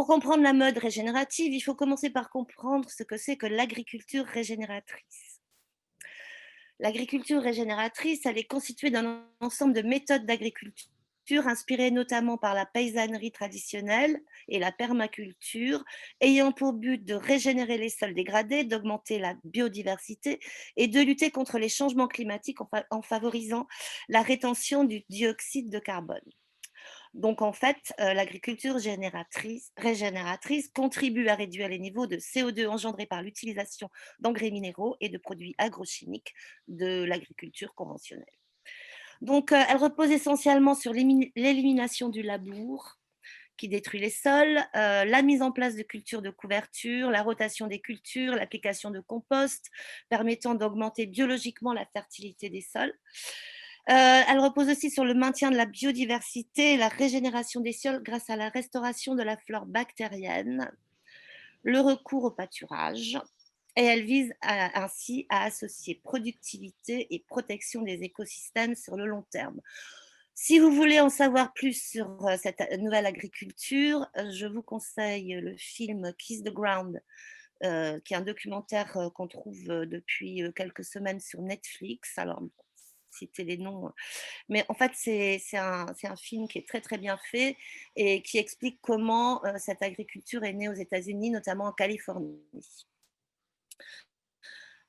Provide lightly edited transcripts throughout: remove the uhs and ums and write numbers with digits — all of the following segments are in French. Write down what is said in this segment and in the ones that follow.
comprendre la mode régénérative, il faut commencer par comprendre ce que c'est que l'agriculture régénératrice. L'agriculture régénératrice, elle est constituée d'un ensemble de méthodes d'agriculture inspirées notamment par la paysannerie traditionnelle et la permaculture, ayant pour but de régénérer les sols dégradés, d'augmenter la biodiversité et de lutter contre les changements climatiques en favorisant la rétention du dioxyde de carbone. Donc en fait, l'agriculture régénératrice contribue à réduire les niveaux de CO2 engendrés par l'utilisation d'engrais minéraux et de produits agrochimiques de l'agriculture conventionnelle. Donc, elle repose essentiellement sur l'élimination du labour qui détruit les sols, la mise en place de cultures de couverture, la rotation des cultures, l'application de compost permettant d'augmenter biologiquement la fertilité des sols. Elle repose aussi sur le maintien de la biodiversité et la régénération des sols grâce à la restauration de la flore bactérienne, le recours au pâturage, et elle vise ainsi à associer productivité et protection des écosystèmes sur le long terme. Si vous voulez en savoir plus sur cette nouvelle agriculture, je vous conseille le film Kiss the Ground, qui est un documentaire qu'on trouve depuis quelques semaines sur Netflix. Alors, citer les noms, mais en fait, c'est un film qui est très, très bien fait et qui explique comment cette agriculture est née aux États-Unis, notamment en Californie.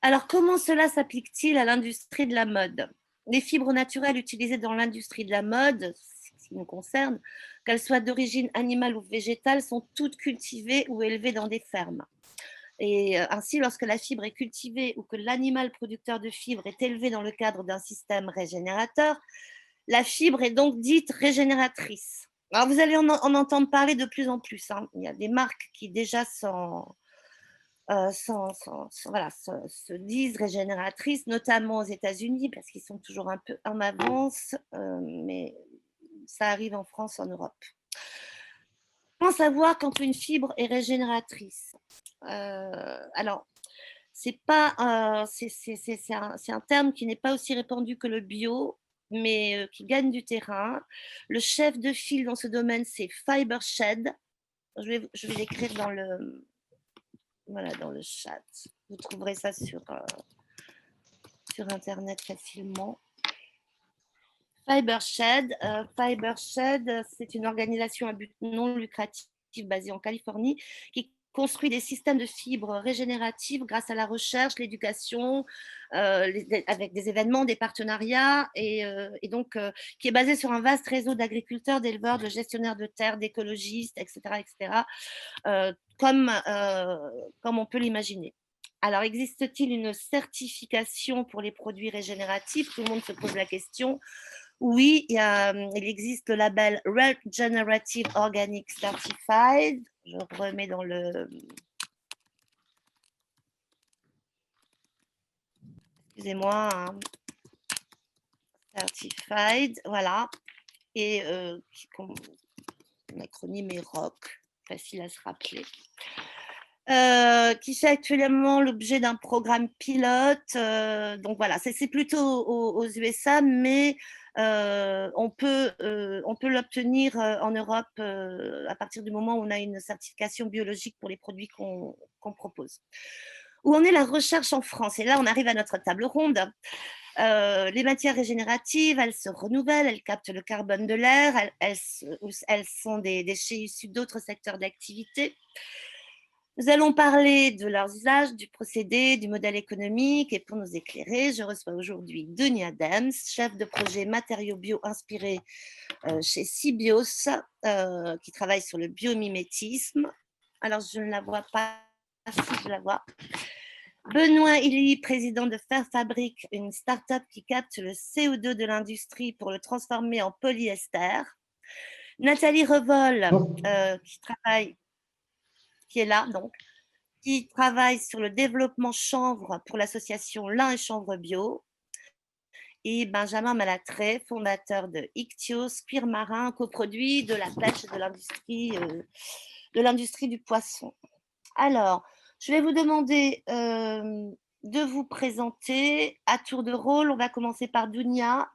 Alors, comment cela s'applique-t-il à l'industrie de la mode? Les fibres naturelles utilisées dans l'industrie de la mode, ce qui nous concerne, qu'elles soient d'origine animale ou végétale, sont toutes cultivées ou élevées dans des fermes. Et ainsi, lorsque la fibre est cultivée ou que l'animal producteur de fibres est élevé dans le cadre d'un système régénérateur, la fibre est donc dite régénératrice. Alors, vous allez en entendre parler de plus en plus, hein. Il y a des marques qui déjà voilà, se disent régénératrices, notamment aux États-Unis, parce qu'ils sont toujours un peu en avance, mais ça arrive en France, en Europe. Comment savoir quand une fibre est régénératrice? Alors, c'est pas, c'est un terme qui n'est pas aussi répandu que le bio, mais qui gagne du terrain. Le chef de file dans ce domaine, c'est Fibershed. Je vais l'écrire voilà, dans le chat. Vous trouverez ça sur Internet facilement. Fibershed, c'est une organisation à but non lucratif basée en Californie qui construit des systèmes de fibres régénératives grâce à la recherche, l'éducation, avec des événements, des partenariats, et donc qui est basé sur un vaste réseau d'agriculteurs, d'éleveurs, de gestionnaires de terres, d'écologistes, etc., etc., comme on peut l'imaginer. Alors, existe-t-il une certification pour les produits régénératifs? Tout le monde se pose la question. Oui, il existe le label Regenerative Organic Certified. Je remets dans le... Excusez-moi. Hein. Certified, voilà. Et l'acronyme est ROC, facile à se rappeler. Qui fait actuellement l'objet d'un programme pilote. Donc voilà, c'est plutôt aux USA, mais on peut l'obtenir en Europe à partir du moment où on a une certification biologique pour les produits qu'on propose. Où en est la recherche en France? Et là, on arrive à notre table ronde. Les matières régénératives, elles se renouvellent, elles captent le carbone de l'air, elles sont des déchets issus d'autres secteurs d'activité. Nous allons parler de leurs usages, du procédé, du modèle économique. Et pour nous éclairer, je reçois aujourd'hui Denis Adams, chef de projet matériaux bio inspirés chez Sybios, qui travaille sur le biomimétisme. Alors, je ne la vois pas. Si, je la vois. Benoît Illy, président de Faire Fabrique, une start-up qui capte le CO2 de l'industrie pour le transformer en polyester. Nathalie Revol, qui est là, donc, qui travaille sur le développement chanvre pour l'association Lin et Chanvre Bio. Et Benjamin Malatré, fondateur de Ichthyo's, cuir marin, coproduit de la pêche et de l'industrie du poisson. Alors, je vais vous demander de vous présenter à tour de rôle. On va commencer par Dounia.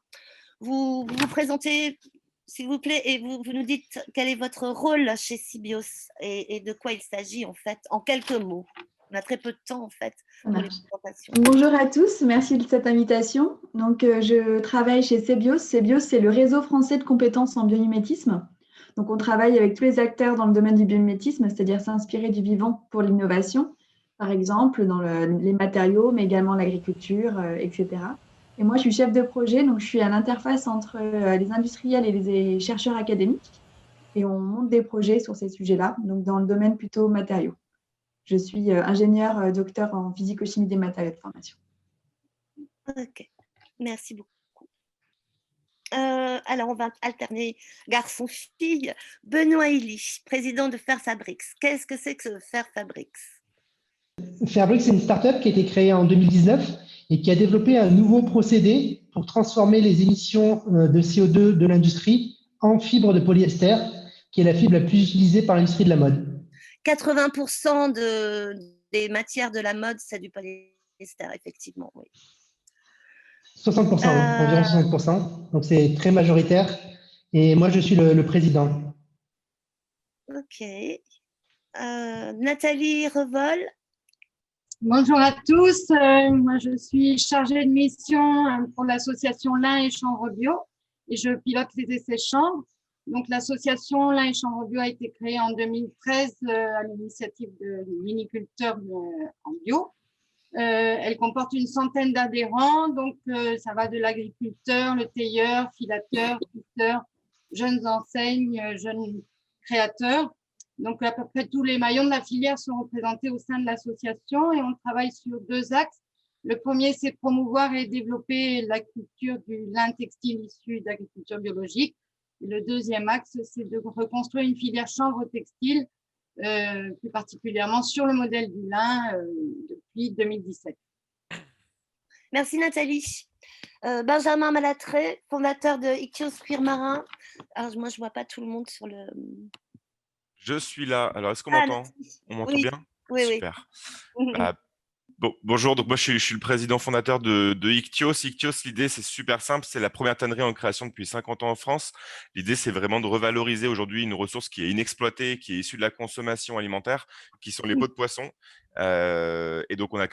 Vous présentez s'il vous plaît, et vous nous dites quel est votre rôle chez Sybios et de quoi il s'agit en fait, en quelques mots. On a très peu de temps en fait pour les présentations. Bonjour à tous, merci de cette invitation. Donc, je travaille chez Cebios. Cebios, c'est le réseau français de compétences en biomimétisme. Donc, on travaille avec tous les acteurs dans le domaine du biomimétisme, c'est-à-dire s'inspirer du vivant pour l'innovation, par exemple dans les matériaux, mais également l'agriculture, etc. Et moi, je suis chef de projet, donc je suis à l'interface entre les industriels et les chercheurs académiques. Et on monte des projets sur ces sujets-là, donc dans le domaine plutôt matériaux. Je suis ingénieure docteur en physico-chimie des matériaux de formation. Ok, merci beaucoup. Alors, on va alterner garçon-fille. Benoît Illich, président de Fairfabrix. Qu'est-ce que c'est que Fairfabrix? Fairfabrix, c'est une start-up qui a été créée en 2019 et qui a développé un nouveau procédé pour transformer les émissions de CO2 de l'industrie en fibre de polyester, qui est la fibre la plus utilisée par l'industrie de la mode. 80% des matières de la mode, c'est du polyester, effectivement, oui. 60%, oui, environ 60%. Donc, c'est très majoritaire. Et moi, je suis le président. Ok. Nathalie Revol. Bonjour à tous. Moi, je suis chargée de mission pour l'association Lin et Chanvre Bio et je pilote les essais chanvre. Donc, l'association Lin et Chanvre Bio a été créée en 2013 à l'initiative de viniculteurs en bio. Elle comporte une centaine d'adhérents, donc ça va de l'agriculteur, le tailleur, filateur, tuteur, jeunes enseignes, jeunes créateurs. Donc, à peu près tous les maillons de la filière sont représentés au sein de l'association et on travaille sur deux axes. Le premier, c'est promouvoir et développer la culture du lin textile issu d'agriculture biologique. Et le deuxième axe, c'est de reconstruire une filière chanvre textile, plus particulièrement sur le modèle du lin depuis 2017. Merci Nathalie. Benjamin Malatré, fondateur de Ichthyos Cuir Marin. Alors, moi, je ne vois pas tout le monde sur le… Je suis là. Alors, est-ce qu'on m'entend? On m'entend bien? Oui, super. Oui. Bonjour, donc moi je suis le président fondateur de Ichthyos. Ichthyos, l'idée c'est super simple, c'est la première tannerie en création depuis 50 ans en France. L'idée c'est vraiment de revaloriser aujourd'hui une ressource qui est inexploitée, qui est issue de la consommation alimentaire, qui sont les peaux de poisson. Et donc on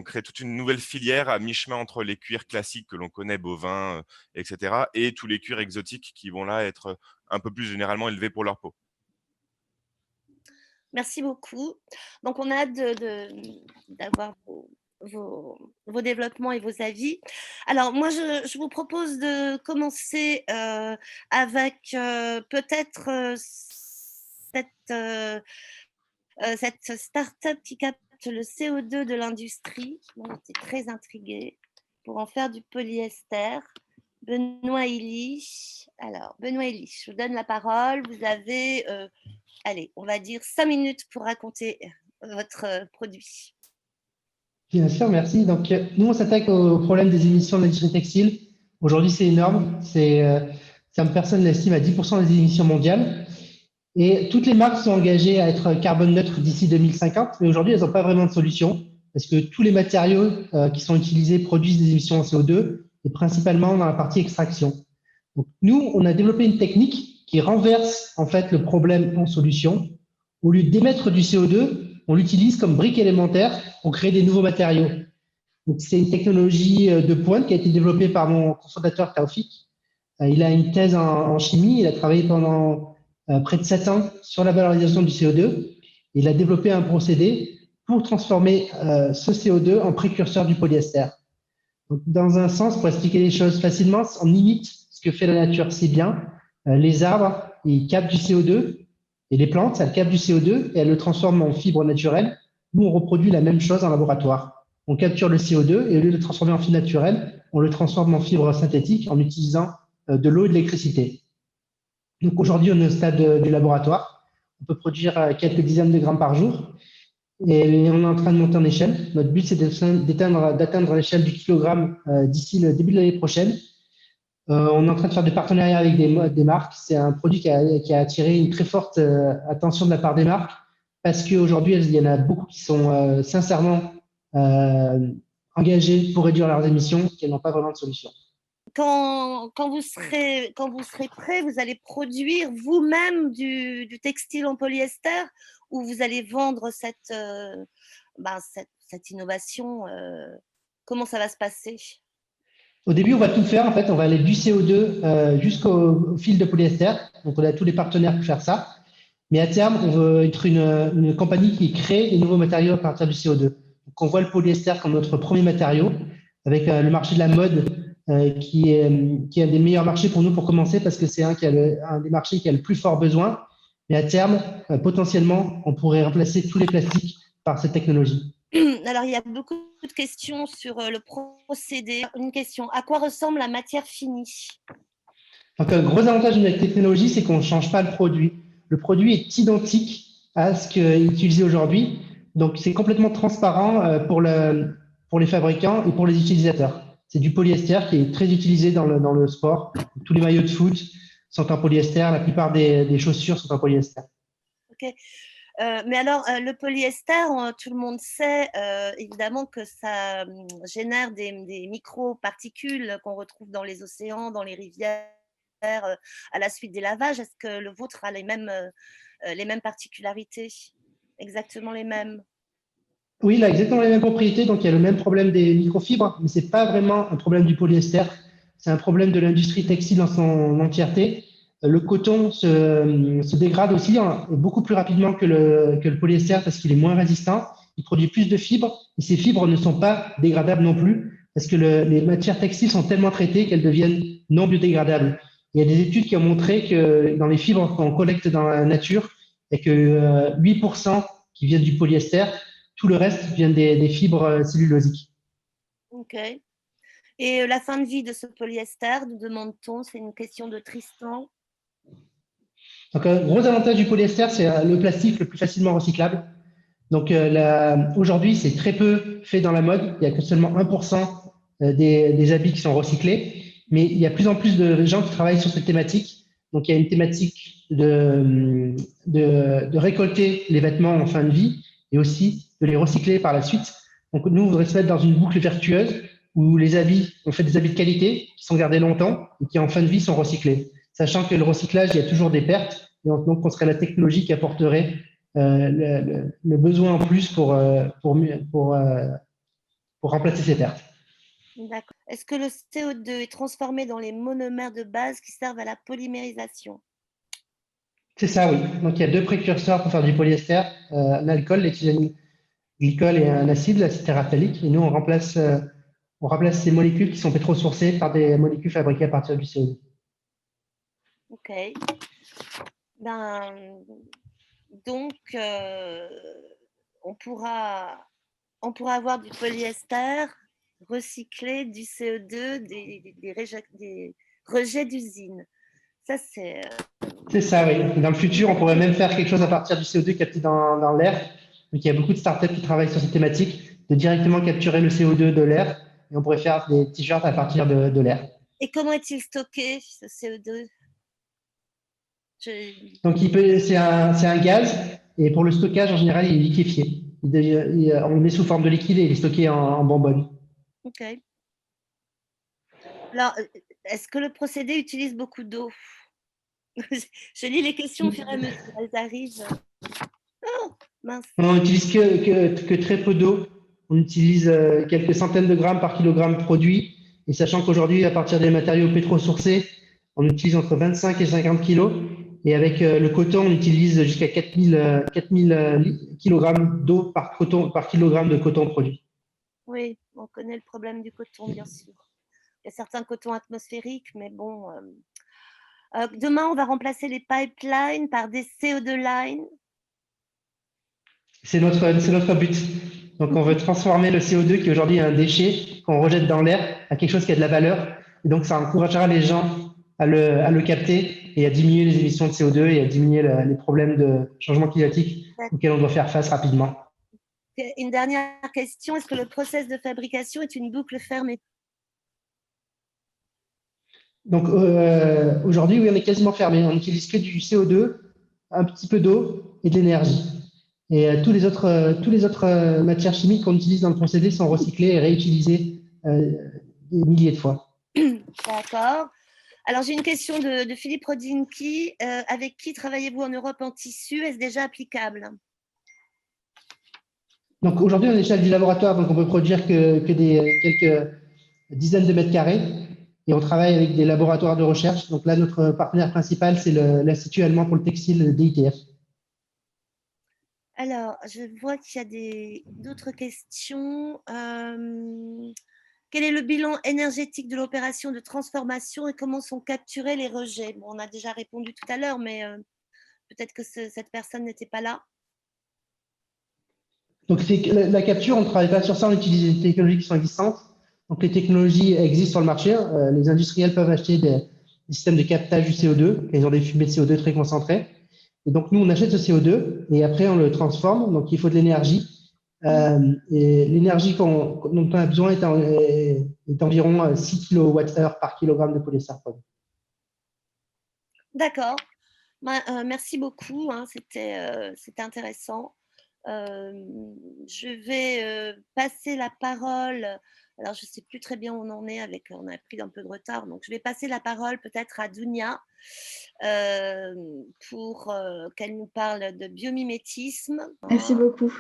crée toute une nouvelle filière à mi-chemin entre les cuirs classiques que l'on connaît, bovins, etc., et tous les cuirs exotiques qui vont là être un peu plus généralement élevés pour leur peau. Merci beaucoup. Donc, on a hâte d'avoir vos développements et vos avis. Alors, moi, je vous propose de commencer avec peut-être cette start-up qui capte le CO2 de l'industrie. Moi, j'étais très intriguée pour en faire du polyester. Benoît Illich. Alors, Benoît Illich, je vous donne la parole. Vous avez… allez, on va dire 5 minutes pour raconter votre produit. Bien sûr, merci. Donc, nous, on s'attaque au problème des émissions de l'industrie textile. Aujourd'hui, c'est énorme. Certaines personnes l'estiment à 10% des émissions mondiales. Et toutes les marques sont engagées à être carbone neutre d'ici 2050. Mais aujourd'hui, elles n'ont pas vraiment de solution parce que tous les matériaux qui sont utilisés produisent des émissions en CO2 et principalement dans la partie extraction. Donc, nous, on a développé une technique qui renverse en fait le problème en solution. Au lieu d'émettre du CO2, on l'utilise comme brique élémentaire pour créer des nouveaux matériaux. Donc, c'est une technologie de pointe qui a été développée par mon cofondateur Taoufik. Il a une thèse en chimie. Il a travaillé pendant près de 7 ans sur la valorisation du CO2. Il a développé un procédé pour transformer ce CO2 en précurseur du polyester. Donc, dans un sens, pour expliquer les choses facilement, on imite ce que fait la nature si bien. Les arbres, ils captent du CO2 et les plantes, elles captent du CO2 et elles le transforment en fibre naturelle. Nous, on reproduit la même chose en laboratoire. On capture le CO2 et au lieu de le transformer en fibre naturelle, on le transforme en fibre synthétique en utilisant de l'eau et de l'électricité. Donc aujourd'hui, on est au stade du laboratoire. On peut produire quelques dizaines de grammes par jour et on est en train de monter en échelle. Notre but, c'est d'atteindre l'échelle du kilogramme d'ici le début de l'année prochaine. On est en train de faire des partenariats avec des marques. C'est un produit qui a attiré une très forte attention de la part des marques parce qu'aujourd'hui, il y en a beaucoup qui sont sincèrement engagés pour réduire leurs émissions, qui n'ont pas vraiment de solution. quand vous serez prêt, vous allez produire vous-même du textile en polyester ou vous allez vendre cette innovation comment ça va se passer? Au début, on va tout faire. En fait, on va aller du CO2 jusqu'au fil de polyester. Donc, on a tous les partenaires pour faire ça. Mais à terme, on veut être une compagnie qui crée des nouveaux matériaux à partir du CO2. Donc, on voit le polyester comme notre premier matériau, avec le marché de la mode qui est un des meilleurs marchés pour nous pour commencer, parce que c'est un des marchés qui a le plus fort besoin. Mais à terme, potentiellement, on pourrait remplacer tous les plastiques par cette technologie. Alors, il y a beaucoup de questions sur le procédé. Une question, à quoi ressemble la matière finie? Donc, un gros avantage de notre technologie, c'est qu'on ne change pas le produit. Le produit est identique à ce qui est utilisé aujourd'hui. Donc, c'est complètement transparent pour les fabricants et pour les utilisateurs. C'est du polyester qui est très utilisé dans le sport. Tous les maillots de foot sont en polyester. La plupart des chaussures sont en polyester. OK. Mais alors, le polyester, tout le monde sait évidemment que ça génère des micro-particules qu'on retrouve dans les océans, dans les rivières, à la suite des lavages. Est-ce que le vôtre a les mêmes particularités? Exactement les mêmes? Oui, il a exactement les mêmes propriétés. Donc, il y a le même problème des microfibres, mais ce n'est pas vraiment un problème du polyester. C'est un problème de l'industrie textile dans son entièreté. Le coton se dégrade aussi beaucoup plus rapidement que le polyester parce qu'il est moins résistant. Il produit plus de fibres et ces fibres ne sont pas dégradables non plus parce que les matières textiles sont tellement traitées qu'elles deviennent non biodégradables. Il y a des études qui ont montré que dans les fibres qu'on collecte dans la nature, il n'y a que 8% qui viennent du polyester. Tout le reste vient des fibres cellulosiques. OK. Et la fin de vie de ce polyester, nous demande-t-on? C'est une question de Tristan. Donc, un gros avantage du polyester, c'est le plastique le plus facilement recyclable. Donc, aujourd'hui, c'est très peu fait dans la mode. Il n'y a que seulement 1% des habits qui sont recyclés. Mais il y a de plus en plus de gens qui travaillent sur cette thématique. Donc, il y a une thématique de récolter les vêtements en fin de vie et aussi de les recycler par la suite. Donc, nous, on voudrait se mettre dans une boucle vertueuse où les habits, on fait des habits de qualité qui sont gardés longtemps et qui en fin de vie sont recyclés. Sachant que le recyclage, il y a toujours des pertes. Et donc, on serait la technologie qui apporterait le besoin en plus pour remplacer ces pertes. D'accord. Est-ce que le CO2 est transformé dans les monomères de base qui servent à la polymérisation? C'est ça, oui. Donc, il y a deux précurseurs pour faire du polyester, un alcool, l'éthylène glycol et un acide, l'acide téréphthalique. Et nous, on remplace ces molécules qui sont pétrosourcées par des molécules fabriquées à partir du CO2. OK. Donc, on pourra avoir du polyester recyclé, du CO2, des rejets d'usines. Ça, c'est… C'est ça, oui. Dans le futur, on pourrait même faire quelque chose à partir du CO2 capté dans l'air. Donc, il y a beaucoup de startups qui travaillent sur cette thématique, de directement capturer le CO2 de l'air. Et on pourrait faire des t-shirts à partir de l'air. Et comment est-il stocké, ce CO2? Donc, c'est un gaz. Et pour le stockage, en général, il est liquéfié. On le met sous forme de liquide et il est stocké en bonbonne. OK. Alors, est-ce que le procédé utilise beaucoup d'eau? Je lis les questions au fur et à mesure, elles arrivent. Oh, mince. On n'utilise que très peu d'eau. On utilise quelques centaines de grammes par kilogramme produit. Et sachant qu'aujourd'hui, à partir des matériaux pétrosourcés, on utilise entre 25 et 50 kilos. Et avec le coton, on utilise jusqu'à 4000 kg d'eau par kilogramme de coton produit. Oui, on connaît le problème du coton, bien sûr. Il y a certains cotons atmosphériques, mais bon. Demain, on va remplacer les pipelines par des CO2 lines. C'est notre but. Donc, on veut transformer le CO2, qui aujourd'hui est un déchet qu'on rejette dans l'air, à quelque chose qui a de la valeur. Et donc, ça encouragera les gens à le capter et à diminuer les émissions de CO2 et à diminuer les problèmes de changement climatique auxquels on doit faire face rapidement. Une dernière question, est-ce que le process de fabrication est une boucle fermée? Donc, aujourd'hui, oui, on est quasiment fermé. On n'utilise que du CO2, un petit peu d'eau et de l'énergie. Et toutes les autres matières chimiques qu'on utilise dans le procédé sont recyclées et réutilisées des milliers de fois. D'accord. Alors, j'ai une question de Philippe Rodinki. Avec qui travaillez-vous en Europe en tissu? Est-ce déjà applicable? Donc aujourd'hui, on est à l'échelle du laboratoire, donc on peut produire que des quelques dizaines de mètres carrés. Et on travaille avec des laboratoires de recherche. Donc là, notre partenaire principal, c'est l'Institut allemand pour le textile DITF. Alors, je vois qu'il y a d'autres questions. Quel est le bilan énergétique de l'opération de transformation et comment sont capturés les rejets? Bon, on a déjà répondu tout à l'heure, mais peut-être que cette personne n'était pas là. Donc la capture, on ne travaille pas sur ça, on utilise des technologies qui sont existantes. Donc les technologies existent sur le marché. Les industriels peuvent acheter des systèmes de captage du CO2. Ils ont des fumées de CO2 très concentrées. Et donc nous, on achète ce CO2 et après on le transforme. Donc il faut de l'énergie. Et l'énergie dont on a besoin est environ 6 kWh par kilogramme de polystyrène. D'accord. Merci beaucoup. Hein, c'était intéressant. Je vais passer la parole. Alors, je ne sais plus très bien où on en est on a pris un peu de retard. Donc, je vais passer la parole peut-être à Dounia pour qu'elle nous parle de biomimétisme. Merci beaucoup.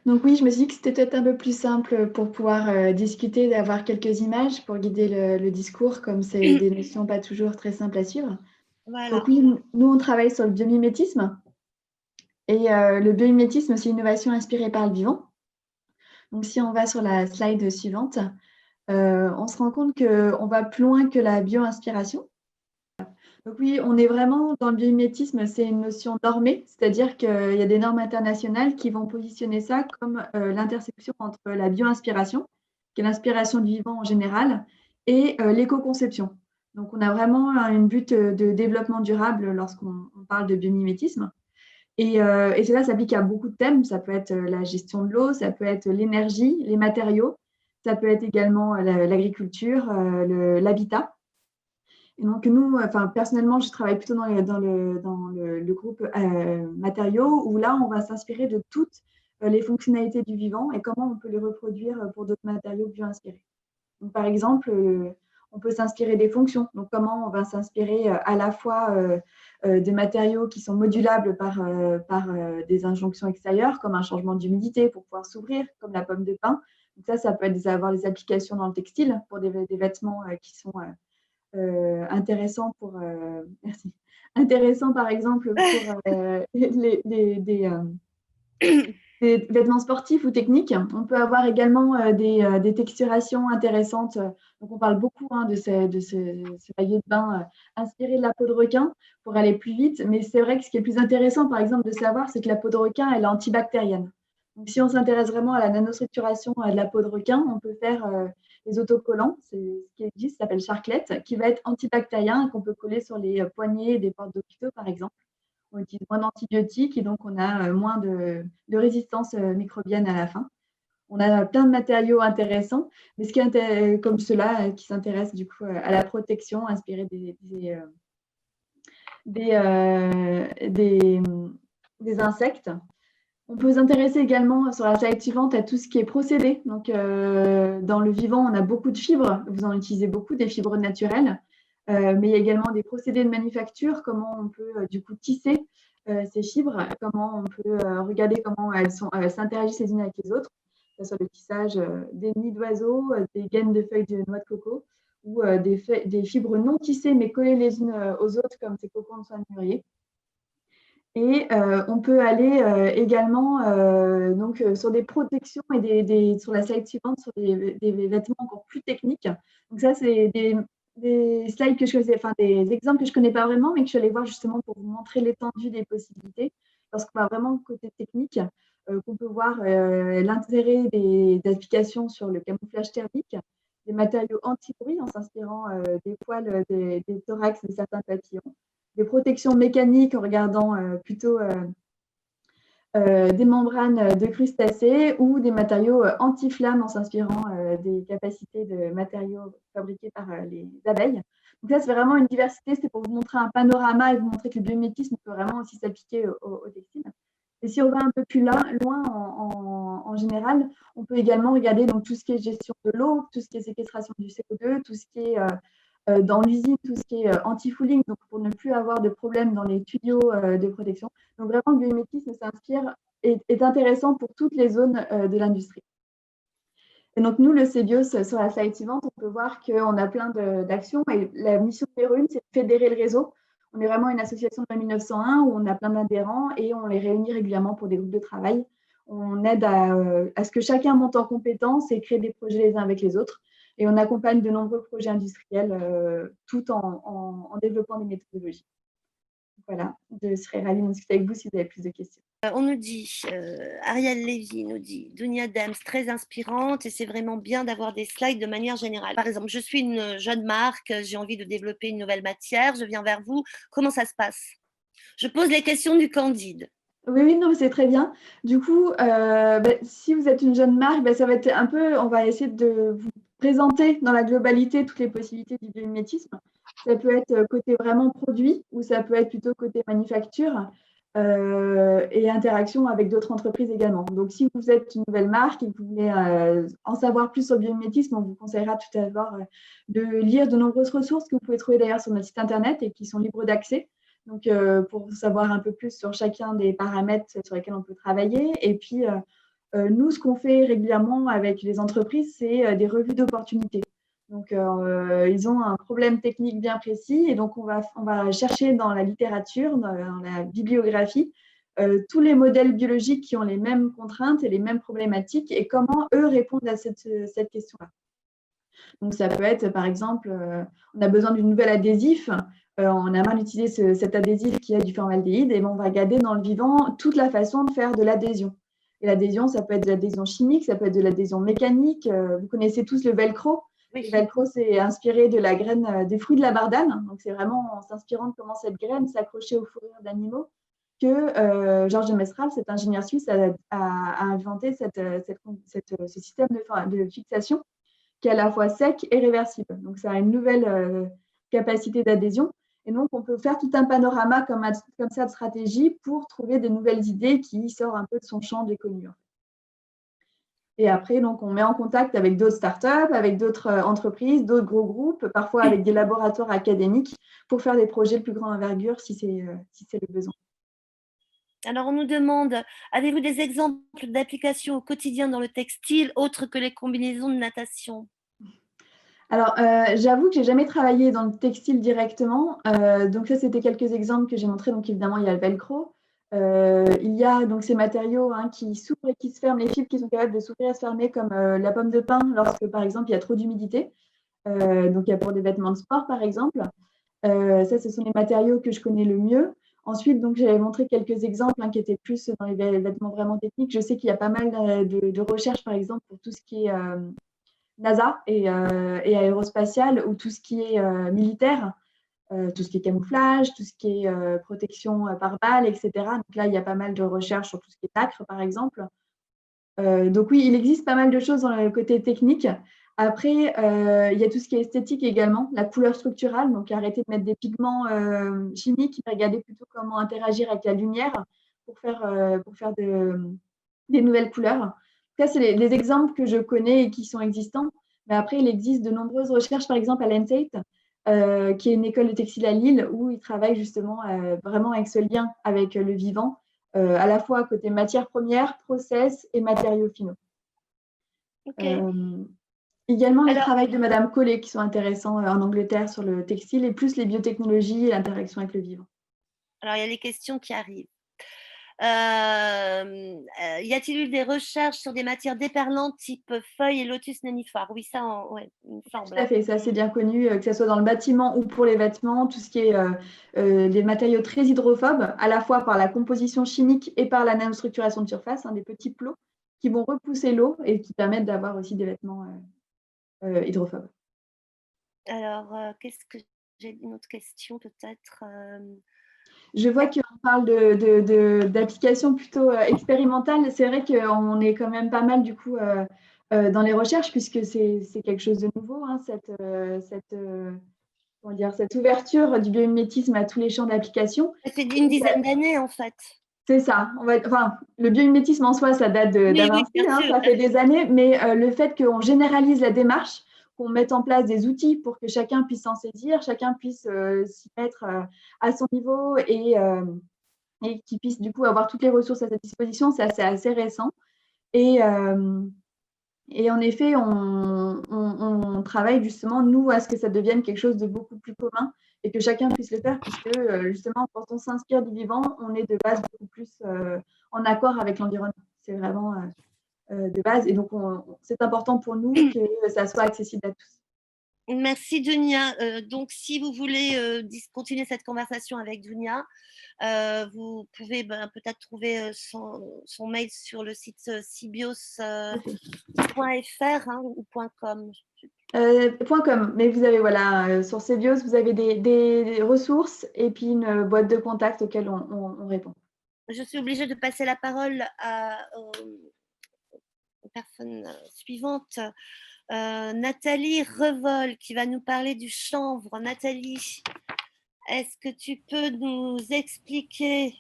Donc oui, je me suis dit que c'était peut-être un peu plus simple pour pouvoir discuter, d'avoir quelques images pour guider le discours, comme c'est des notions pas toujours très simples à suivre. Voilà. Donc oui, nous, on travaille sur le biomimétisme. Et le biomimétisme, c'est une innovation inspirée par le vivant. Donc si on va sur la slide suivante, on se rend compte qu'on va plus loin que la bio-inspiration. Donc oui, on est vraiment dans le biomimétisme, c'est une notion normée, c'est-à-dire qu'il y a des normes internationales qui vont positionner ça comme l'intersection entre la bio-inspiration, qui est l'inspiration du vivant en général, et l'éco-conception. Donc on a vraiment une but de développement durable lorsqu'on parle de biomimétisme. Et cela s'applique à beaucoup de thèmes. Ça peut être la gestion de l'eau, ça peut être l'énergie, les matériaux, ça peut être également l'agriculture, l'habitat. Et donc, nous, personnellement, je travaille plutôt dans le groupe matériaux, où là, on va s'inspirer de toutes les fonctionnalités du vivant et comment on peut les reproduire pour d'autres matériaux bio-inspirés. Donc, par exemple, on peut s'inspirer des fonctions. Donc, comment on va s'inspirer à la fois des matériaux qui sont modulables par des injonctions extérieures, comme un changement d'humidité pour pouvoir s'ouvrir, comme la pomme de pin. Donc ça peut avoir des applications dans le textile pour des vêtements qui sont intéressants pour… merci. Intéressants, par exemple, pour des vêtements sportifs ou techniques. On peut avoir également des texturations intéressantes. Donc, on parle beaucoup de ce maillot de bain inspiré de la peau de requin pour aller plus vite. Mais c'est vrai que ce qui est plus intéressant, par exemple, de savoir, c'est que la peau de requin, elle est antibactérienne. Donc, si on s'intéresse vraiment à la nanostructuration de la peau de requin, on peut faire les autocollants. C'est ce qui existe, ça s'appelle Sharklet, qui va être antibactérien et qu'on peut coller sur les poignées des portes d'hôpitaux, par exemple. On utilise moins d'antibiotiques et donc on a moins de résistance microbienne à la fin. On a plein de matériaux intéressants, mais ce qui est comme ceux-là qui s'intéressent du coup à la protection, inspirés des insectes. On peut s'intéresser également sur la slide suivante à tout ce qui est procédé. Donc, dans le vivant, on a beaucoup de fibres. Vous en utilisez beaucoup, des fibres naturelles. Mais il y a également des procédés de manufacture, comment on peut du coup tisser ces fibres, comment on peut regarder comment elles s'interagissent les unes avec les autres, que ce soit le tissage des nids d'oiseaux, des gaines de feuilles de noix de coco, ou des fibres non tissées mais collées les unes aux autres, comme ces cocons de soie de mûrier. Et on peut aller également sur des protections et sur la slide suivante, sur des vêtements encore plus techniques. Donc ça, c'est des slides que je faisais, des exemples que je ne connais pas vraiment, mais que je suis allée voir justement pour vous montrer l'étendue des possibilités. Lorsqu'on va vraiment côté technique, qu'on peut voir l'intérêt des applications sur le camouflage thermique, des matériaux anti-bruit en s'inspirant des poils des thorax de certains papillons, des protections mécaniques en regardant plutôt des membranes de crustacés ou des matériaux anti-flammes en s'inspirant des capacités de matériaux fabriqués par les abeilles. Donc ça, c'est vraiment une diversité, c'est pour vous montrer un panorama et vous montrer que le biomimétisme peut vraiment aussi s'appliquer au textile. Et si on va un peu plus loin en général, on peut également regarder donc, tout ce qui est gestion de l'eau, tout ce qui est séquestration du CO2, tout ce qui est dans l'usine, tout ce qui est anti-fouling, donc pour ne plus avoir de problème dans les tuyaux de protection. Donc vraiment, le biomimétisme est intéressant pour toutes les zones de l'industrie. Et donc, nous, le CBIOS, sur la slide suivante, on peut voir qu'on a plein d'actions. Et la mission numéro 1, c'est de fédérer le réseau. On est vraiment une association de 1901 où on a plein d'adhérents et on les réunit régulièrement pour des groupes de travail. On aide à ce que chacun monte en compétences et crée des projets les uns avec les autres. Et on accompagne de nombreux projets industriels tout en développant des méthodologies. Voilà, je serais ravie de discuter avec vous si vous avez plus de questions. On nous dit, Ariel Lévy nous dit, Dunia Dems, très inspirante et c'est vraiment bien d'avoir des slides de manière générale. Par exemple, je suis une jeune marque, j'ai envie de développer une nouvelle matière, je viens vers vous, comment ça se passe? Je pose les questions du Candide. Oui, non, c'est très bien. Du coup, si vous êtes une jeune marque, ça va être un peu, on va essayer de vous présenter dans la globalité toutes les possibilités du biomimétisme. Ça peut être côté vraiment produit ou ça peut être plutôt côté manufacture et interaction avec d'autres entreprises également. Donc, si vous êtes une nouvelle marque et que vous voulez en savoir plus sur le biomimétisme, on vous conseillera tout à l'heure de lire de nombreuses ressources que vous pouvez trouver d'ailleurs sur notre site internet et qui sont libres d'accès. Donc, pour savoir un peu plus sur chacun des paramètres sur lesquels on peut travailler. Et puis, nous, ce qu'on fait régulièrement avec les entreprises, c'est des revues d'opportunités. Donc, ils ont un problème technique bien précis et donc on va chercher dans la littérature, dans la bibliographie, tous les modèles biologiques qui ont les mêmes contraintes et les mêmes problématiques et comment eux répondent à cette question-là. Donc, ça peut être, par exemple, on a besoin d'une nouvelle adhésif, on a marre d'utiliser cet adhésif qui a du formaldéhyde et on va regarder dans le vivant toute la façon de faire de l'adhésion. Et l'adhésion, ça peut être de l'adhésion chimique, ça peut être de l'adhésion mécanique. Vous connaissez tous le velcro. Oui. Le velcro, c'est inspiré de la graine des fruits de la bardane. Donc, c'est vraiment en s'inspirant de comment cette graine s'accrochait aux fourrures d'animaux que Georges de Mestral, cet ingénieur suisse, a inventé ce système de fixation qui est à la fois sec et réversible. Donc, ça a une nouvelle capacité d'adhésion. Et donc, on peut faire tout un panorama comme ça de stratégie pour trouver des nouvelles idées qui sortent un peu de son champ des connus. Et après, donc, on met en contact avec d'autres startups, avec d'autres entreprises, d'autres gros groupes, parfois avec des laboratoires académiques pour faire des projets de plus grande envergure si c'est le besoin. Alors, on nous demande, avez-vous des exemples d'applications au quotidien dans le textile autres que les combinaisons de natation? Alors, j'avoue que je n'ai jamais travaillé dans le textile directement. Donc, ça, c'était quelques exemples que j'ai montrés. Donc, évidemment, il y a le velcro. Il y a donc ces matériaux qui s'ouvrent et qui se ferment, les fibres qui sont capables de s'ouvrir et se fermer, comme la pomme de pin, lorsque, par exemple, il y a trop d'humidité. Donc, il y a pour des vêtements de sport, par exemple. Ça, ce sont les matériaux que je connais le mieux. Ensuite, donc, j'avais montré quelques exemples qui étaient plus dans les vêtements vraiment techniques. Je sais qu'il y a pas mal de recherches, par exemple, pour tout ce qui est NASA et aérospatial, ou tout ce qui est militaire, tout ce qui est camouflage, tout ce qui est protection par balle, etc. Donc là, il y a pas mal de recherches sur tout ce qui est nacre, par exemple. Donc oui, il existe pas mal de choses dans le côté technique. Après, il y a tout ce qui est esthétique également, la couleur structurale, donc arrêter de mettre des pigments chimiques, mais regarder plutôt comment interagir avec la lumière pour faire des nouvelles couleurs. Ça, c'est les exemples que je connais et qui sont existants. Mais après, il existe de nombreuses recherches, par exemple à l'ENSATE, qui est une école de textile à Lille, où ils travaillent justement vraiment avec ce lien avec le vivant, à la fois côté matières premières, process et matériaux finaux. Okay. Également, les travaux de Madame Collet qui sont intéressants en Angleterre sur le textile et plus les biotechnologies et l'interaction avec le vivant. Alors, il y a les questions qui arrivent. Y a-t-il eu des recherches sur des matières déperlantes type feuilles et lotus nénuphar? Oui, ça, ouais, il me semble. Tout à fait, c'est assez bien connu, que ce soit dans le bâtiment ou pour les vêtements, tout ce qui est des matériaux très hydrophobes, à la fois par la composition chimique et par la nanostructuration de surface, des petits plots qui vont repousser l'eau et qui permettent d'avoir aussi des vêtements hydrophobes. Alors, qu'est-ce que j'ai une autre question peut-être Je vois qu'on parle d'applications plutôt expérimentales. C'est vrai qu'on est quand même pas mal du coup dans les recherches puisque c'est quelque chose de nouveau, cette ouverture du biomimétisme à tous les champs d'application. Ça fait une dizaine d'années en fait. C'est ça. Le biomimétisme en soi, ça date d'avancée, ça fait des années, mais le fait qu'on généralise la démarche, qu'on mette en place des outils pour que chacun puisse s'en saisir, chacun puisse s'y mettre à son niveau et qu'il puisse du coup avoir toutes les ressources à sa disposition. C'est assez récent. Et en effet, on travaille justement, nous, à ce que ça devienne quelque chose de beaucoup plus commun et que chacun puisse le faire, puisque justement, quand on s'inspire du vivant, on est de base beaucoup plus en accord avec l'environnement. C'est vraiment de base. Et donc, c'est important pour nous que ça soit accessible à tous. Merci Dunia. Donc, si vous voulez continuer cette conversation avec Dunia, vous pouvez peut-être trouver son mail sur le site sibios.fr ou .com. .com, mais vous avez sur Cebios, vous avez des ressources et puis une boîte de contact auquel on répond. Je suis obligée de passer la parole aux personnes suivantes. Nathalie Revol qui va nous parler du chanvre. Nathalie, est-ce que tu peux nous expliquer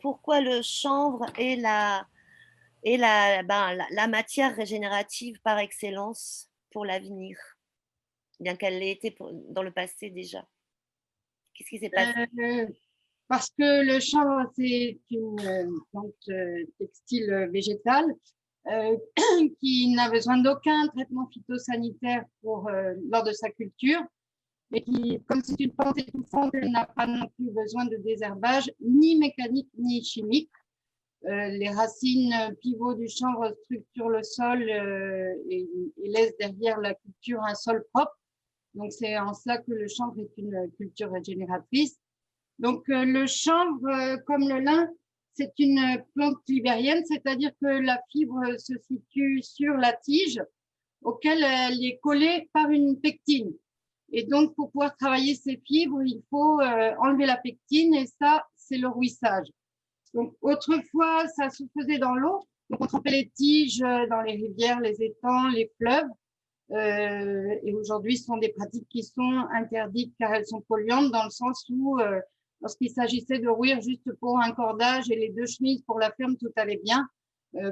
pourquoi le chanvre est la matière régénérative par excellence pour l'avenir, bien qu'elle l'ait été dans le passé déjà? Qu'est-ce qui s'est passé? Parce que le chanvre, c'est une plante textile végétale qui n'a besoin d'aucun traitement phytosanitaire lors de sa culture, et qui, comme c'est une plante étouffante, elle n'a pas non plus besoin de désherbage, ni mécanique ni chimique. Les racines pivots du chanvre structurent le sol et laissent derrière la culture un sol propre. Donc, c'est en cela que le chanvre est une culture régénératrice. Donc, le chanvre, comme le lin, c'est une plante libérienne, c'est-à-dire que la fibre se situe sur la tige auquel elle est collée par une pectine. Et donc, pour pouvoir travailler ces fibres, il faut enlever la pectine et ça, c'est le rouissage. Donc, autrefois, ça se faisait dans l'eau. Donc, on trempait les tiges dans les rivières, les étangs, les fleuves. Et aujourd'hui, ce sont des pratiques qui sont interdites car elles sont polluantes dans le sens où lorsqu'il s'agissait de rouir juste pour un cordage et les 2 chemises pour la ferme, tout allait bien.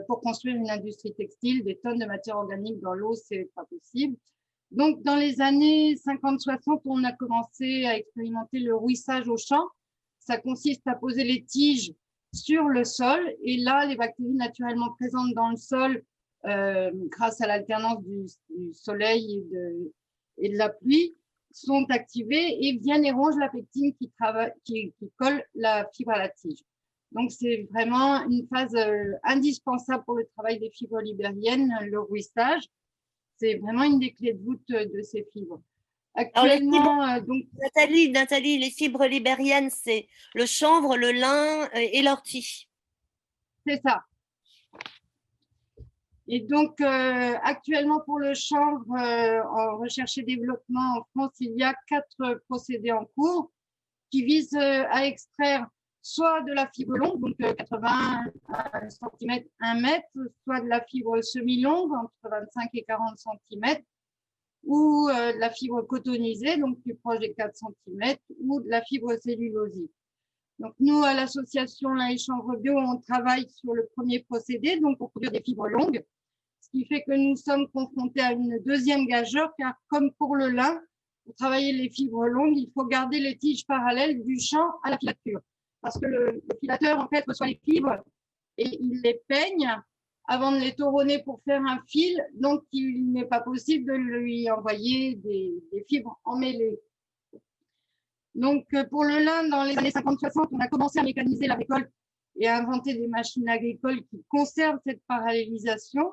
Pour construire une industrie textile, des tonnes de matière organique dans l'eau, c'est pas possible. Donc, dans les années 50-60, on a commencé à expérimenter le rouissage au champ. Ça consiste à poser les tiges sur le sol et là, les bactéries naturellement présentes dans le sol, grâce à l'alternance du soleil et de la pluie, sont activées et viennent et rongent la pectine qui colle la fibre à la tige. Donc, c'est vraiment une phase indispensable pour le travail des fibres libériennes, le rouissage. C'est vraiment une des clés de voûte de ces fibres. Actuellement, Nathalie, les fibres libériennes, c'est le chanvre, le lin et l'ortie. C'est ça. Et donc, actuellement, pour le chanvre, en recherche et développement en France, il y a 4 procédés en cours qui visent à extraire soit de la fibre longue, donc 80 cm, 1 mètre, soit de la fibre semi-longue, entre 25 et 40 cm, ou de la fibre cotonisée, donc plus proche des 4 cm, ou de la fibre cellulosique. Donc, nous, à l'association Lin et Chanvre Bio, on travaille sur le premier procédé, donc pour produire des fibres longues, ce qui fait que nous sommes confrontés à une deuxième gageure, car comme pour le lin, pour travailler les fibres longues, il faut garder les tiges parallèles du champ à la filature. Parce que le filateur, en fait, reçoit les fibres et il les peigne avant de les tauronner pour faire un fil. Donc, il n'est pas possible de lui envoyer des fibres emmêlées. Donc, pour le lin, dans les années 50-60, on a commencé à mécaniser la récolte et à inventer des machines agricoles qui conservent cette parallélisation.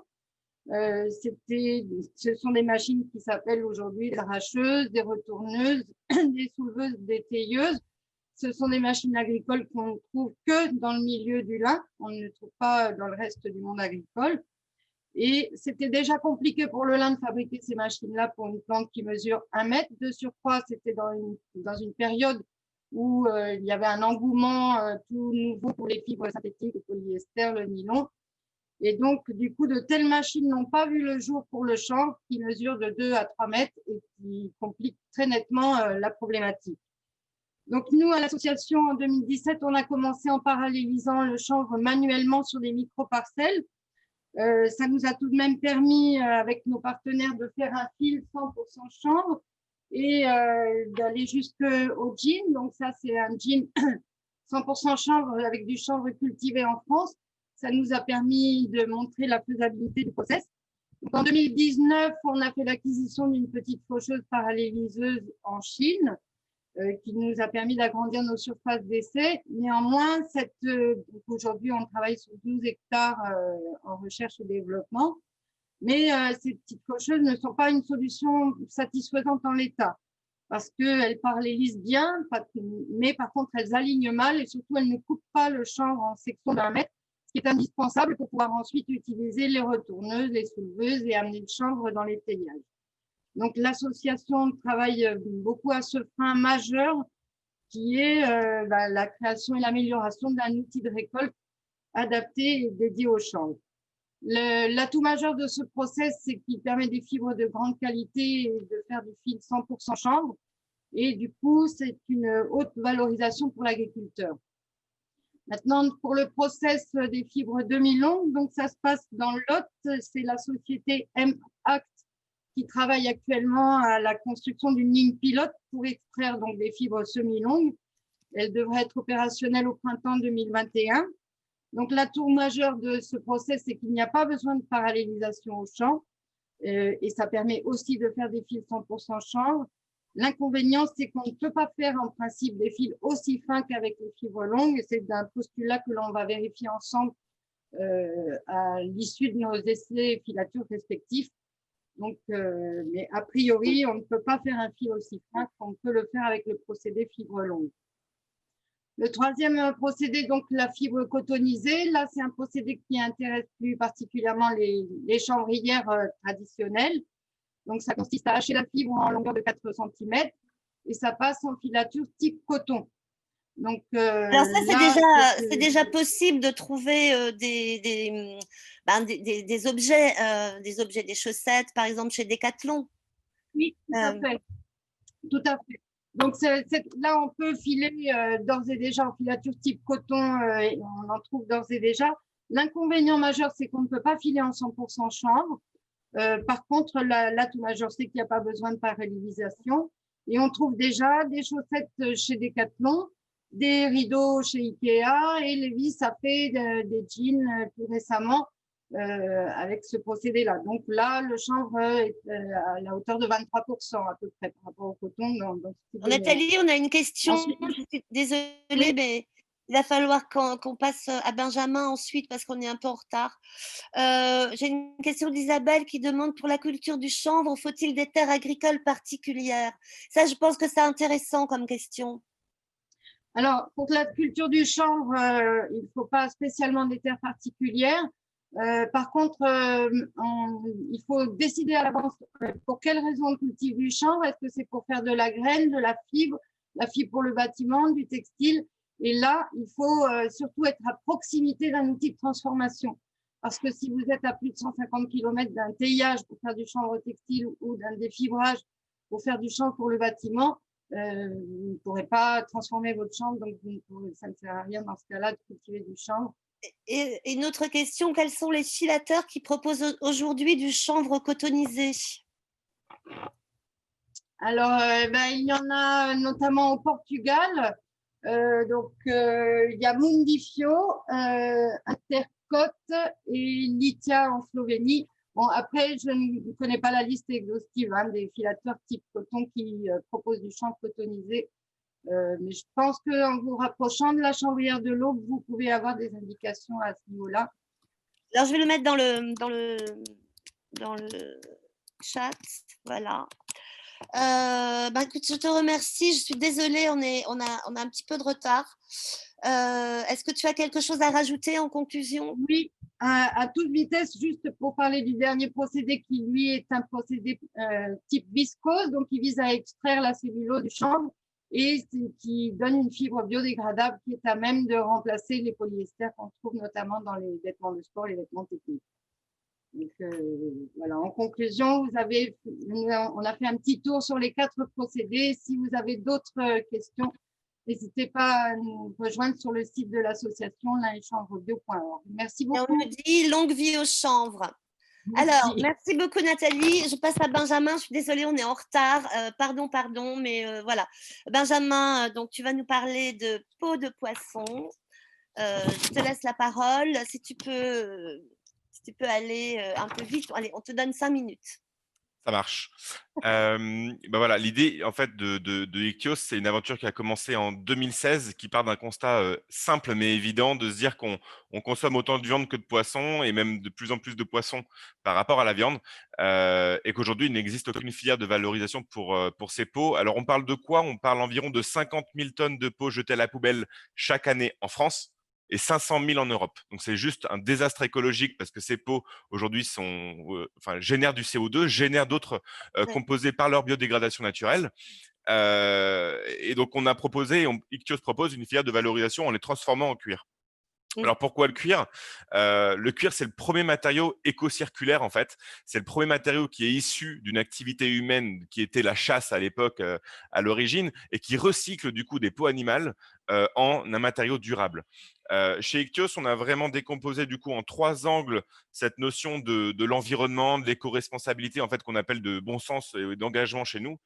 Ce sont des machines qui s'appellent aujourd'hui des arracheuses, des retourneuses, des souleveuses, des tailleuses. Ce sont des machines agricoles qu'on ne trouve que dans le milieu du lin. On ne le trouve pas dans le reste du monde agricole. Et c'était déjà compliqué pour le lin de fabriquer ces machines-là pour une plante qui mesure 1 mètre. De surcroît, c'était dans une période où il y avait un engouement tout nouveau pour les fibres synthétiques, le polyester, le nylon. Et donc, du coup, de telles machines n'ont pas vu le jour pour le chanvre qui mesure de 2 à 3 mètres et qui complique très nettement la problématique. Donc, nous, à l'association, en 2017, on a commencé en parallélisant le chanvre manuellement sur des micro-parcelles. Ça nous a tout de même permis, avec nos partenaires, de faire un fil 100% chanvre et d'aller jusqu'au jean. Donc ça, c'est un jean 100% chanvre avec du chanvre cultivé en France. Ça nous a permis de montrer la faisabilité du process. Donc, en 2019, on a fait l'acquisition d'une petite faucheuse paralléliseuse en Chine qui nous a permis d'agrandir nos surfaces d'essai. Néanmoins, aujourd'hui, on travaille sur 12 hectares en recherche et développement. Mais ces petites faucheuses ne sont pas une solution satisfaisante en l'état parce qu'elles parallélisent bien, mais par contre, elles alignent mal et surtout, elles ne coupent pas le chanvre en sections d'1 mètre, ce qui est indispensable pour pouvoir ensuite utiliser les retourneuses, les souleveuses et amener le chanvre dans les teillages. Donc, l'association travaille beaucoup à ce frein majeur qui est la création et l'amélioration d'un outil de récolte adapté et dédié au chanvre. L'atout majeur de ce process, c'est qu'il permet des fibres de grande qualité et de faire du fil 100% chanvre. Et du coup, c'est une haute valorisation pour l'agriculteur. Maintenant, pour le process des fibres demi-longues, donc ça se passe dans le Lot, c'est la société M-Act qui travaille actuellement à la construction d'une ligne pilote pour extraire donc des fibres semi-longues. Elle devrait être opérationnelle au printemps 2021. Donc, l'atout majeur de ce process, c'est qu'il n'y a pas besoin de parallélisation au champ et ça permet aussi de faire des fils 100% chanvre. L'inconvénient, c'est qu'on ne peut pas faire en principe des fils aussi fins qu'avec les fibres longues. C'est un postulat que l'on va vérifier ensemble à l'issue de nos essais et filatures respectifs. Donc, mais a priori, on ne peut pas faire un fil aussi fin qu'on peut le faire avec le procédé fibre longue. Le troisième procédé, donc la fibre cotonisée, là, c'est un procédé qui intéresse plus particulièrement les chanvrières traditionnelles. Donc, ça consiste à hacher la fibre en longueur de 4 cm et ça passe en filature type coton. Donc, alors ça, c'est déjà possible de trouver des objets, des chaussettes, par exemple, chez Decathlon. Oui, tout à fait. Tout à fait. Donc, là, on peut filer d'ores et déjà en filature type coton, et on en trouve d'ores et déjà. L'inconvénient majeur, c'est qu'on ne peut pas filer en 100% chanvre. Par contre, l'atout majeur, c'est qu'il n'y a pas besoin de parallélisation. Et on trouve déjà des chaussettes chez Decathlon, des rideaux chez Ikea et Levi's a fait des jeans plus récemment avec ce procédé-là. Donc là, le chanvre est à la hauteur de 23% à peu près par rapport au coton. Nathalie, on a une question. Ensuite, je suis désolée, mais il va falloir qu'on passe à Benjamin ensuite parce qu'on est un peu en retard. J'ai une question d'Isabelle qui demande pour la culture du chanvre, faut-il des terres agricoles particulières? Ça, je pense que c'est intéressant comme question. Alors, pour la culture du chanvre, il ne faut pas spécialement des terres particulières. Par contre, il faut décider à l'avance pour quelles raisons on cultive du chanvre. Est-ce que c'est pour faire de la graine, de la fibre pour le bâtiment, du textile? Et là, il faut surtout être à proximité d'un outil de transformation. Parce que si vous êtes à plus de 150 km d'un teillage pour faire du chanvre textile ou d'un défibrage pour faire du chanvre pour le bâtiment, vous ne pourrez pas transformer votre chanvre, donc ça ne sert à rien dans ce cas-là de cultiver du chanvre. Et une autre question, quels sont les filateurs qui proposent aujourd'hui du chanvre cotonisé? Alors, il y en a notamment au Portugal. Il y a Mundifio, Intercote et Litia en Slovénie. Bon, après, je ne connais pas la liste exhaustive des filateurs type coton qui proposent du chanvre cotonisé. Mais je pense qu'en vous rapprochant de la chanvrière de l'Aube, vous pouvez avoir des indications à ce niveau-là. Alors, je vais le mettre dans le chat. Voilà. Écoute, je te remercie. Je suis désolée, on a un petit peu de retard. Est-ce que tu as quelque chose à rajouter en conclusion? Oui, à toute vitesse, juste pour parler du dernier procédé qui, lui, est un procédé type viscose, donc il vise à extraire la cellulose du chanvre et qui donne une fibre biodégradable qui est à même de remplacer les polyesters qu'on trouve notamment dans les vêtements de sport, les vêtements techniques. Donc, voilà. En conclusion, on a fait un petit tour sur les 4 procédés. Si vous avez d'autres questions, n'hésitez pas à nous rejoindre sur le site de l'association linchanvrebio.org. Merci Et on beaucoup. nous dit longue vie au chanvre. Alors, merci beaucoup Nathalie. Je passe à Benjamin. Je suis désolée, on est en retard. Pardon, mais voilà. Benjamin, donc tu vas nous parler de peau de poisson. Je te laisse la parole. Si tu peux aller un peu vite. Allez, on te donne 5 minutes. Ça marche. Voilà, l'idée en fait de Ichthyos, c'est une aventure qui a commencé en 2016, qui part d'un constat simple mais évident de se dire qu'on consomme autant de viande que de poisson et même de plus en plus de poissons par rapport à la viande, et qu'aujourd'hui il n'existe aucune filière de valorisation pour ces peaux. Alors on parle de quoi? On parle environ de 50 000 tonnes de peaux jetées à la poubelle chaque année en France et 500 000 en Europe. Donc c'est juste un désastre écologique parce que ces peaux aujourd'hui génèrent du CO2, génèrent d'autres composés par leur biodégradation naturelle. Et donc on a proposé, Ichthyos propose une filière de valorisation en les transformant en cuir. Alors pourquoi le cuir? Le cuir, c'est le premier matériau éco-circulaire en fait. C'est le premier matériau qui est issu d'une activité humaine qui était la chasse à l'époque, à l'origine, et qui recycle du coup des peaux animales en un matériau durable. Chez Ichthyos, on a vraiment décomposé du coup en 3 angles cette notion de l'environnement, de l'éco-responsabilité en fait qu'on appelle de bon sens et d'engagement chez nous,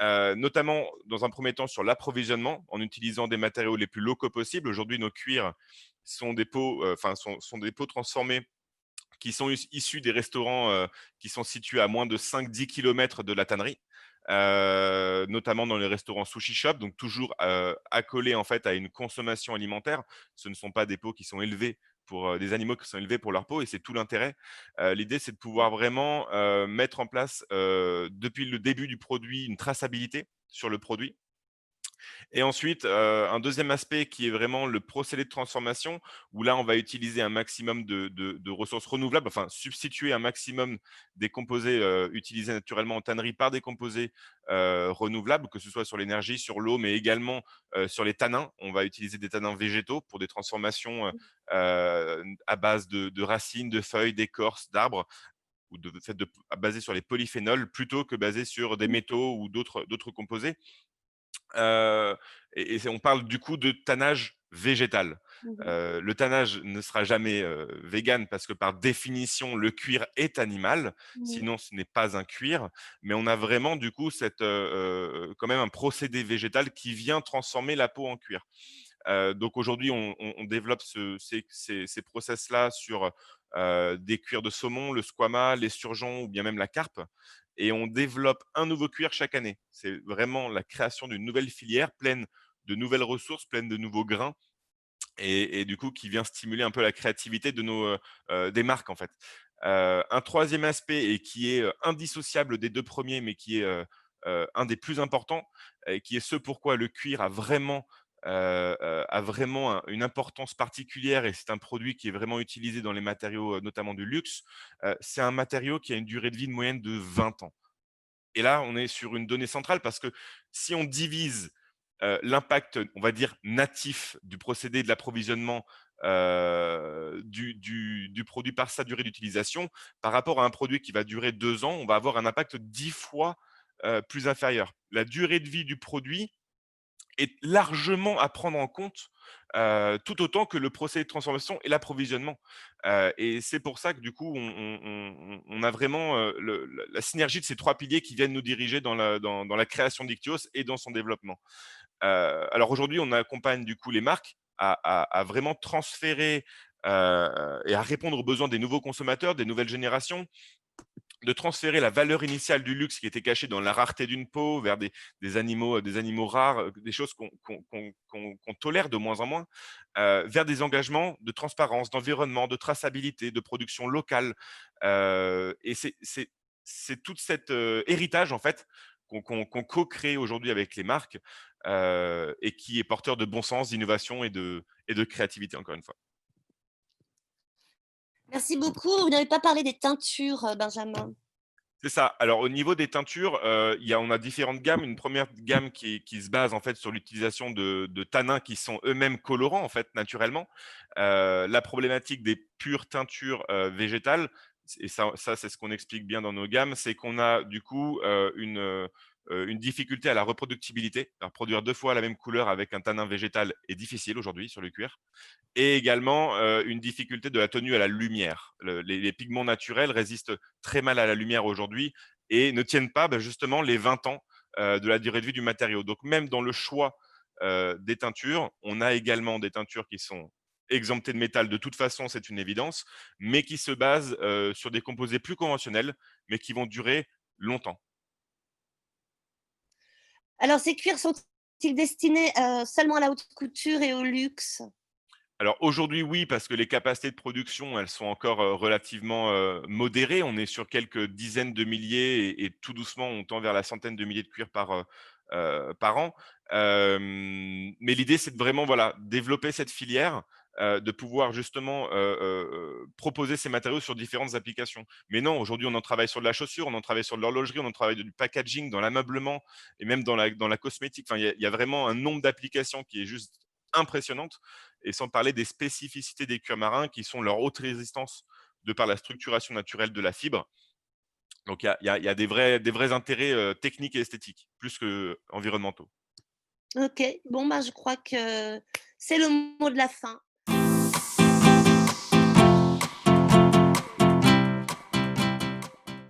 notamment dans un premier temps sur l'approvisionnement en utilisant des matériaux les plus locaux possibles. Aujourd'hui, nos cuirs sont des pots, sont des pots transformés qui sont issus des restaurants qui sont situés à moins de 5-10 km de la tannerie, notamment dans les restaurants sushi shop, donc toujours accolés en fait à une consommation alimentaire. Ce ne sont pas des pots qui sont élevés pour des animaux qui sont élevés pour leur peau, et c'est tout l'intérêt. L'idée, c'est de pouvoir vraiment mettre en place depuis le début du produit une traçabilité sur le produit. Et ensuite, un deuxième aspect qui est vraiment le procédé de transformation, où là, on va utiliser un maximum de ressources renouvelables, enfin substituer un maximum des composés utilisés naturellement en tannerie par des composés renouvelables, que ce soit sur l'énergie, sur l'eau, mais également sur les tanins. On va utiliser des tanins végétaux pour des transformations à base de racines, de feuilles, d'écorces, d'arbres, ou basé sur les polyphénols plutôt que basé sur des métaux ou d'autres composés. Heu et on parle du coup de tannage végétal. Le tannage ne sera jamais végan parce que par définition, le cuir est animal, sinon ce n'est pas un cuir. Mais on a vraiment du coup quand même un procédé végétal qui vient transformer la peau en cuir. Donc aujourd'hui, on développe ces process-là sur des cuirs de saumon, le squama, les l'esturgeon ou bien même la carpe. Et on développe un nouveau cuir chaque année. C'est vraiment la création d'une nouvelle filière pleine de nouvelles ressources, pleine de nouveaux grains, et du coup qui vient stimuler un peu la créativité des marques en fait. Un troisième aspect, et qui est indissociable des 2 premiers, mais qui est un des plus importants, et qui est ce pourquoi le cuir a vraiment une importance particulière, et c'est un produit qui est vraiment utilisé dans les matériaux, notamment du luxe. C'est un matériau qui a une durée de vie de moyenne de 20 ans. Et là, on est sur une donnée centrale parce que si on divise l'impact, on va dire, natif du procédé de l'approvisionnement du produit par sa durée d'utilisation, par rapport à un produit qui va durer 2 ans, on va avoir un impact 10 fois plus inférieur. La durée de vie du produit est largement à prendre en compte, tout autant que le procédé de transformation et l'approvisionnement. Et c'est pour ça que du coup, on a vraiment la synergie de ces 3 piliers qui viennent nous diriger dans la création d'Ichthyos et dans son développement. Alors aujourd'hui, on accompagne du coup les marques à vraiment transférer et à répondre aux besoins des nouveaux consommateurs, des nouvelles générations, de transférer la valeur initiale du luxe qui était cachée dans la rareté d'une peau vers des animaux rares, des choses qu'on tolère de moins en moins, vers des engagements de transparence, d'environnement, de traçabilité, de production locale. Et c'est tout cet héritage en fait qu'on co-crée aujourd'hui avec les marques, et qui est porteur de bon sens, d'innovation et de créativité, encore une fois. Merci beaucoup. Vous n'avez pas parlé des teintures, Benjamin. C'est ça. Alors au niveau des teintures, on a différentes gammes. Une première gamme qui se base en fait sur l'utilisation de tanins qui sont eux-mêmes colorants en fait naturellement. La problématique des pures teintures végétales, et ça c'est ce qu'on explique bien dans nos gammes, c'est qu'on a du coup une difficulté à la reproductibilité. Alors, produire 2 fois la même couleur avec un tanin végétal est difficile aujourd'hui sur le cuir. Et également, une difficulté de la tenue à la lumière. Les pigments naturels résistent très mal à la lumière aujourd'hui et ne tiennent pas, justement les 20 ans, de la durée de vie du matériau. Donc même dans le choix, des teintures, on a également des teintures qui sont exemptées de métal, de toute façon, c'est une évidence, mais qui se basent, sur des composés plus conventionnels, mais qui vont durer longtemps. Alors, ces cuirs sont-ils destinés seulement à la haute couture et au luxe? Alors aujourd'hui, oui, parce que les capacités de production, elles sont encore, relativement, modérées. On est sur quelques dizaines de milliers et tout doucement, on tend vers la centaine de milliers de cuirs par an. Mais l'idée, c'est de vraiment, voilà, développer cette filière, de pouvoir justement, proposer ces matériaux sur différentes applications. Mais non, aujourd'hui, on en travaille sur de la chaussure, on en travaille sur de l'horlogerie, on en travaille du packaging, dans l'ameublement et même dans la cosmétique. Enfin, il y a vraiment un nombre d'applications qui est juste impressionnante et sans parler des spécificités des cuirs marins qui sont leur haute résistance de par la structuration naturelle de la fibre. Donc il y a des vrais intérêts, techniques et esthétiques, plus qu'environnementaux. Ok, bon, je crois que c'est le mot de la fin.